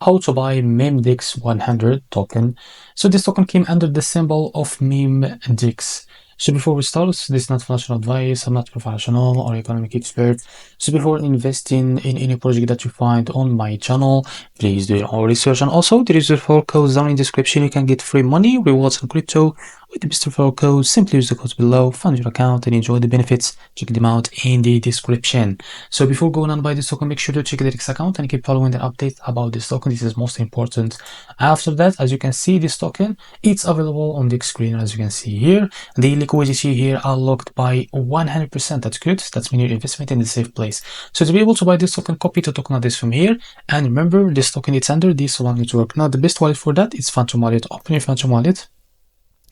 how to buy MEMDEX 100 token. So this token came under the symbol of MEMDEX. So before we start, this is not financial advice. I'm not a professional or economic expert. So before investing in any project that you find on my channel, please do your own research. And also, there is a referral code down in the description. You can get free money, rewards, and crypto with the best referral code. Simply use the code below, fund your account, and enjoy the benefits. Check them out in the description. So before going on buy this token, make sure to check the REFERRAL account and keep following the update about this token. This is most important. After that, as you can see, this token, it's available on the screen. As you can see here, the liquidity here are locked by 100%. That's good. That's mean your investment in the safe place. So to be able to buy this token, copy the token address from here. And remember, this token, it's under this Solana network. Now, the best wallet for that is Phantom Wallet. Open your Phantom Wallet,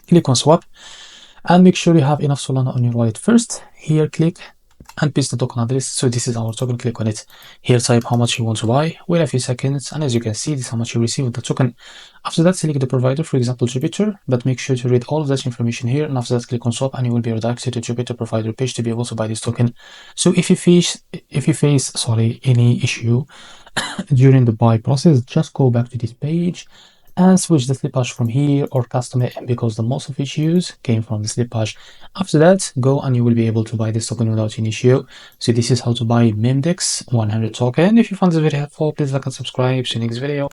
click on swap, and make sure you have enough Solana on your wallet first. Here, click and paste the token address. So this is our token. Click on it. Here, type how much you want to buy. Wait a few seconds, and as you can see, this is how much you receive with the token. After that, select the provider, for example Jupiter, but make sure to read all of that information here. And after that, click on swap, and you will be redirected to Jupiter provider page to be able to buy this token. So if you face any issue during the buy process, just go back to this page and switch the slippage from here or custom it, because the most of issues came from the slippage. After that, go and you will be able to buy this token without any issue. So this is how to buy MEMDEX 100 token. If you found this video helpful, please like and subscribe. See you next video.